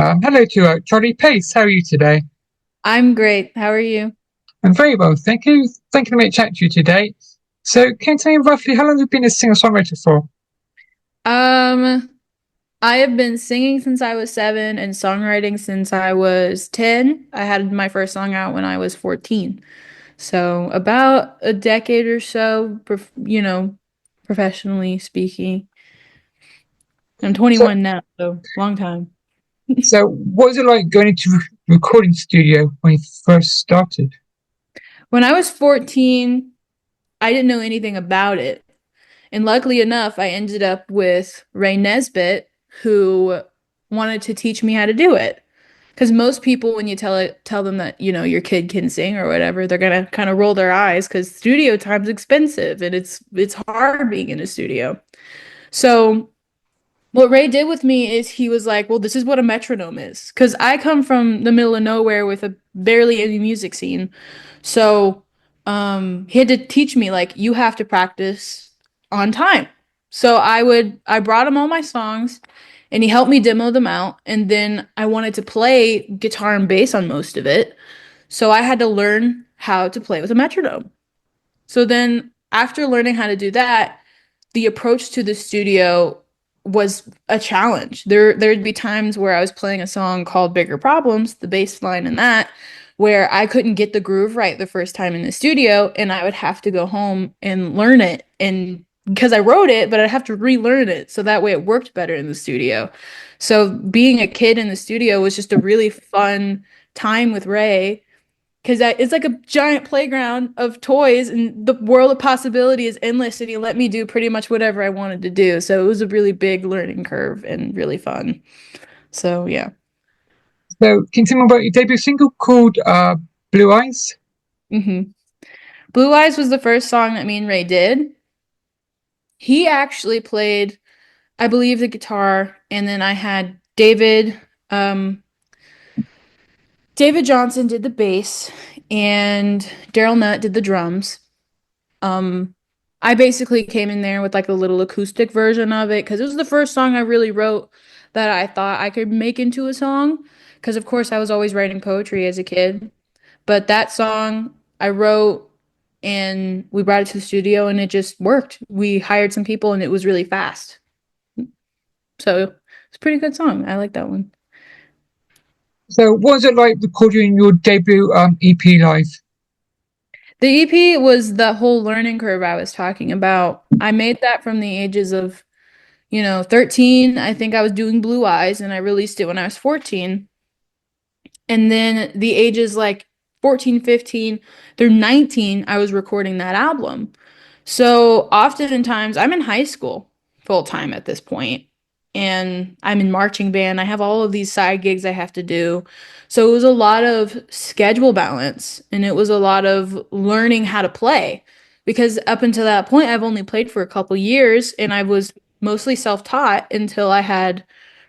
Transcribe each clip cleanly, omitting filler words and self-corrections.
Hello to Charlie Pace. How are you today? I'm great. How are you? I'm very well, thank you. Thank you for making chat to you today. So, can you tell me roughly how long have you been a singer-songwriter for? Um, I have been singing since I was 7 and songwriting since I was 10. I had my first song out when I was 14. So about a decade or so, professionally speaking. I'm So, 21 now, so long time. so, what was it like going into recording studio when you first started? When I was 14, I didn't know anything about it. And luckily enough, I ended up with Ray Nesbitt, who wanted to teach me how to do it. Because most people, when you tell them that, your kid can sing or whatever, they're gonna kind of roll their eyes because studio time's expensive and it's hard being in a studio. So what Ray did with me is he was like, well, this is what a metronome is. Because I come from the middle of nowhere with a barely any music scene. So he had to teach me, like, you have to practice on time. So I brought him all my songs and he helped me demo them out. And then I wanted to play guitar and bass on most of it. So I had to learn how to play with a metronome. So then after learning how to do that, the approach to the studio was a challenge. There'd be times where I was playing a song called Bigger Problems, the bass line in that, where I couldn't get the groove right the first time in the studio and I would have to go home and learn it and because I wrote it, but I'd have to relearn it so that way it worked better in the studio. So being a kid in the studio was just a really fun time with Ray because it's like a giant playground of toys and the world of possibility is endless and he let me do pretty much whatever I wanted to do. So it was a really big learning curve and really fun. So yeah. So, can you tell me about your debut single called Blue Eyes? hmm Blue Eyes was the first song that me and Ray did. He actually played, I believe, the guitar, and then I had um, David Johnson did the bass, and Daryl Nutt did the drums. Um, I basically came in there with like a little acoustic version of it because it was the first song I really wrote that I thought I could make into a song. Because of course I was always writing poetry as a kid, but that song I wrote and we brought it to the studio and it just worked. We hired some people and it was really fast. So it's a pretty good song. I like that one. So, what was it like recording your debut EP live? The EP was the whole learning curve I was talking about. I made that from the ages of 13, I think I was doing Blue Eyes and I released it when I was 14. And then the ages like 14, 15 through 19, I was recording that album. So oftentimes I'm in high school full time at this point, and I'm in marching band. I have all of these side gigs I have to do. So it was a lot of schedule balance and it was a lot of learning how to play because up until that point, I've only played for a couple years and I was mostly self-taught until I had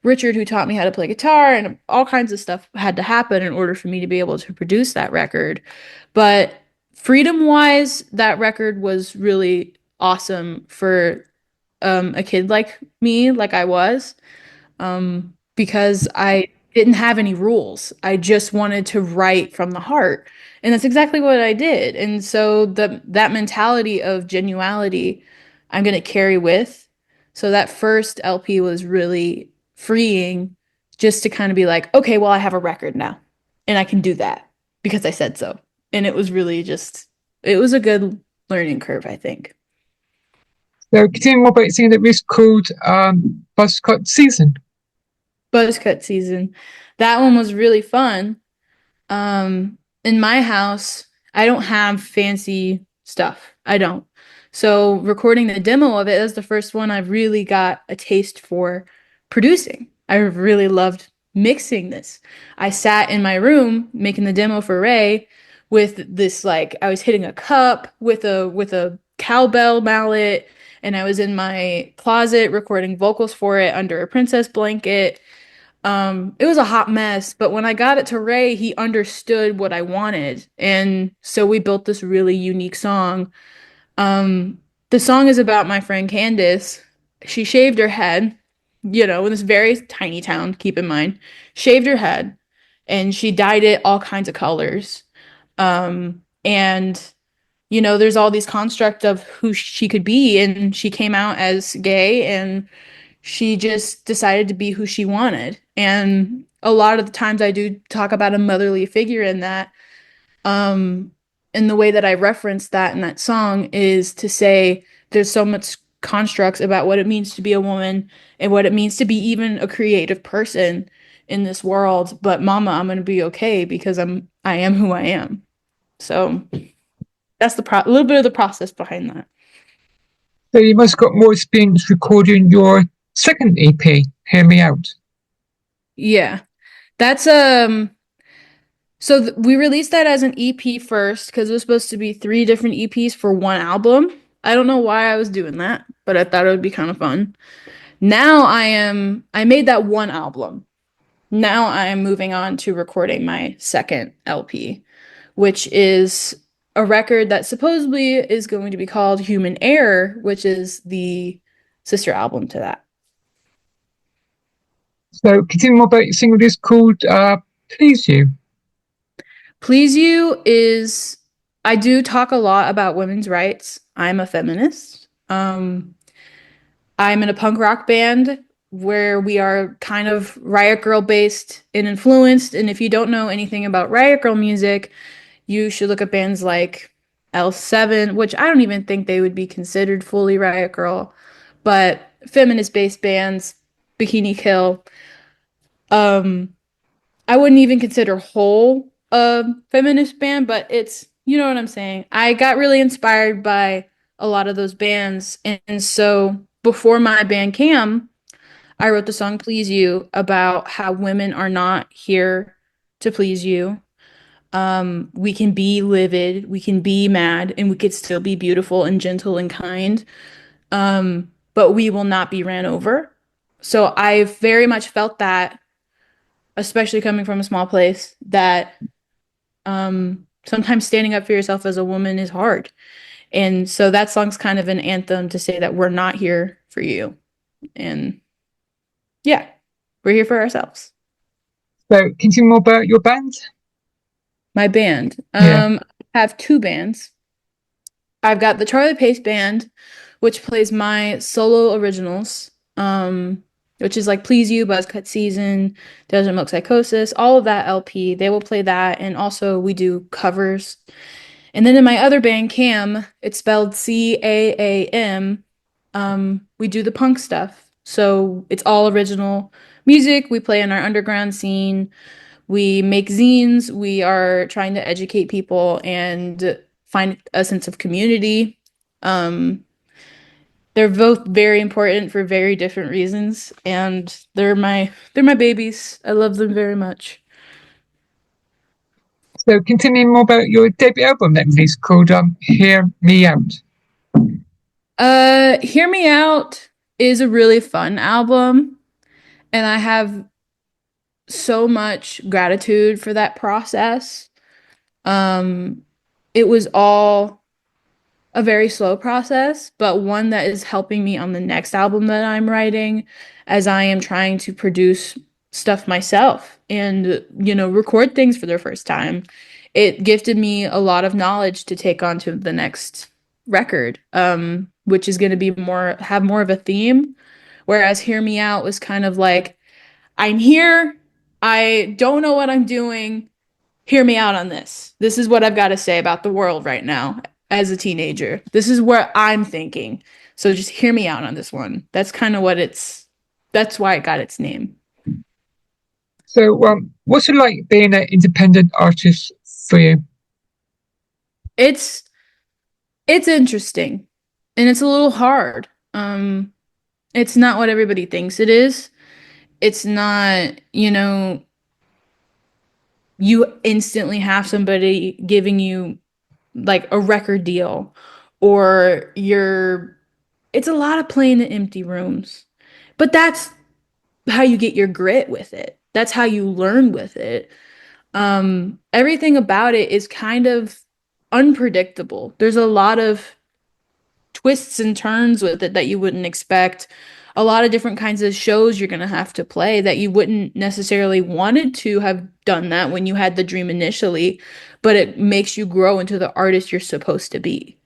Richard who taught me how to play guitar and all kinds of stuff had to happen in order for me to be able to produce that record. But freedom wise, that record was really awesome for a kid like me, like I was, because I didn't have any rules. I just wanted to write from the heart. And that's exactly what I did. And so that mentality of genuality I'm going to carry with. So that first LP was really freeing just to kind of be like, okay, well, I have a record now and I can do that because I said so. And it was really just, it was a good learning curve, I think. So, can you tell me more about singing that was called Buzzcut Season? Buzzcut season. That one was really fun. In my house, I don't have fancy stuff. I don't. So recording the demo of it, that's the first one I've really got a taste for producing. I really loved mixing this. I sat in my room making the demo for Ray with this like I was hitting a cup with a cowbell mallet and I was in my closet recording vocals for it under a princess blanket. It was a hot mess, but when I got it to Ray, he understood what I wanted. And so we built this really unique song. The song is about my friend Candace. She shaved her head in this very tiny town, keep in mind, shaved her head and she dyed it all kinds of colors. And there's all these construct of who she could be, and she came out as gay, and she just decided to be who she wanted. And a lot of the times I do talk about a motherly figure in that. Um, and the way that I reference that in that song is to say there's so much constructs about what it means to be a woman and what it means to be even a creative person in this world. But mama, I'm gonna be okay because I am who I am. So that's a little bit of the process behind that. So you must have got more experience recording your second EP, Hear Me Out. Yeah. That's so we released that as an EP first because it was supposed to be three different EPs for one album. I don't know why I was doing that, but I thought it would be kind of fun. Now I made that one album. Now I am moving on to recording my second LP, which is a record that supposedly is going to be called Human Error, which is the sister album to that. So can you tell me more about your single disc called Please You? Please You is I do talk a lot about women's rights. I'm a feminist. I'm in a punk rock band where we are kind of Riot Girl based and influenced. And if you don't know anything about Riot Girl music, you should look at bands like L7, which I don't even think they would be considered fully Riot Girl, but feminist based bands, Bikini Kill. Um, I wouldn't even consider Whole a feminist band, but you know what I'm saying. I got really inspired by a lot of those bands. And so before my band Cam, I wrote the song Please You about how women are not here to please you. We can be livid, we can be mad, and we could still be beautiful and gentle and kind. But we will not be ran over. So I very much felt that, especially coming from a small place, that sometimes standing up for yourself as a woman is hard. And so that song's kind of an anthem to say that we're not here for you. And yeah, we're here for ourselves. So can you tell me more about your band? My band. Yeah. I have two bands. I've got the Charlie Pace Band, which plays my solo originals, which is like Please You, Buzzcut Season, Desert Milk Psychosis, all of that LP. They will play that. And also we do covers. And then in my other band, Cam, it's spelled CAAM. We do the punk stuff. So it's all original music. We play in our underground scene. We make zines. We are trying to educate people and find a sense of community. Um, they're both very important for very different reasons, and they're my babies. I love them very much. So can you tell me more about your debut album that released called Hear Me Out? Hear Me Out is a really fun album, and I have so much gratitude for that process. Um, it was all a very slow process, but one that is helping me on the next album that I'm writing as I am trying to produce stuff myself and, record things for the first time. It gifted me a lot of knowledge to take on to the next record, which is going to be have more of a theme. Whereas Hear Me Out was kind of like, I'm here. I don't know what I'm doing. Hear me out on this. This is what I've got to say about the world right now as a teenager. This is where I'm thinking. So just hear me out on this one. That's kind of that's why it got its name. So what's it like being an independent artist for you? It's it's interesting and it's a little hard. It's not what everybody thinks it is. It's not, you instantly have somebody giving you like a record deal or it's a lot of playing in empty rooms. But that's how you get your grit with it. That's how you learn with it. Everything about it is kind of unpredictable. There's a lot of twists and turns with it that you wouldn't expect. a lot of different kinds of shows you're going to have to play that you wouldn't necessarily wanted to have done that when you had the dream initially, but it makes you grow into the artist you're supposed to be.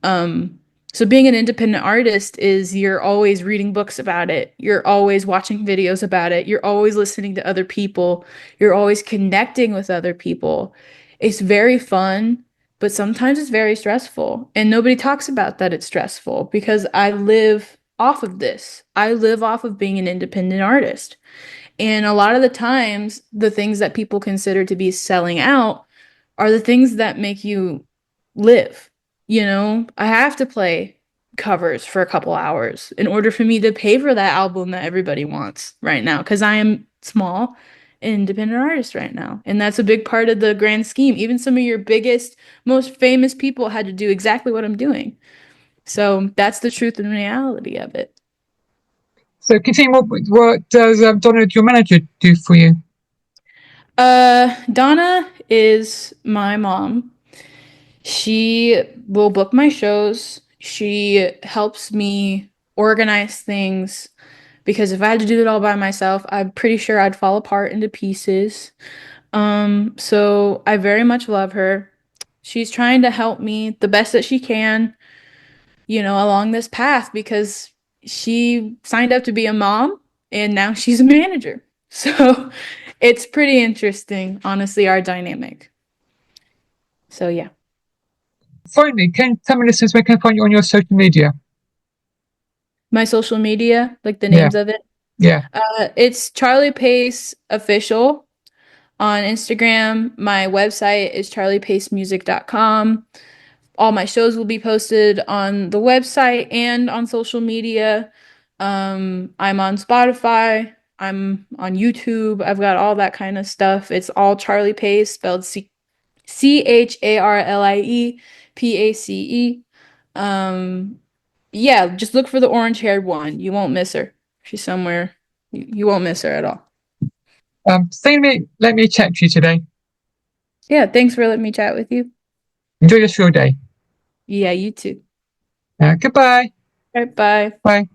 Um, so being an independent artist is you're always reading books about it. You're always watching videos about it. You're always listening to other people. You're always connecting with other people. It's very fun, but sometimes it's very stressful. And nobody talks about that it's stressful because I live off of this. I live off of being an independent artist. And a lot of the times, the things that people consider to be selling out are the things that make you live. You know, I have to play covers for a couple hours in order for me to pay for that album that everybody wants right now because I am small independent artist right now. And that's a big part of the grand scheme. Even some of your biggest, most famous people had to do exactly what I'm doing. So that's the truth and reality of it. So continue. What does Donna, your manager, do for you? Donna is my mom. She will book my shows. She helps me organize things because if I had to do it all by myself, I'm pretty sure I'd fall apart into pieces. So I very much love her. She's trying to help me the best that she can, you know, along this path because she signed up to be a mom and now she's a manager. So it's pretty interesting, honestly, our dynamic. So yeah. Finally, can you tell me, listeners, where can I find you on your social media? My social media, like the Yeah, names of it. yeah. It's Charlie Pace Official on Instagram. My website is charliepacemusic.com. All my shows will be posted on the website and on social media. I'm on Spotify. I'm on YouTube. I've got all that kind of stuff. It's all Charlie Pace, spelled CHARLIE PACE. Yeah, just look for the orange-haired one. You won't miss her. She's somewhere. You won't miss her at all. Let me chat to you today. Yeah, thanks for letting me chat with you. Enjoy the rest of your day. Yeah, you too. Goodbye. All right, bye. Bye.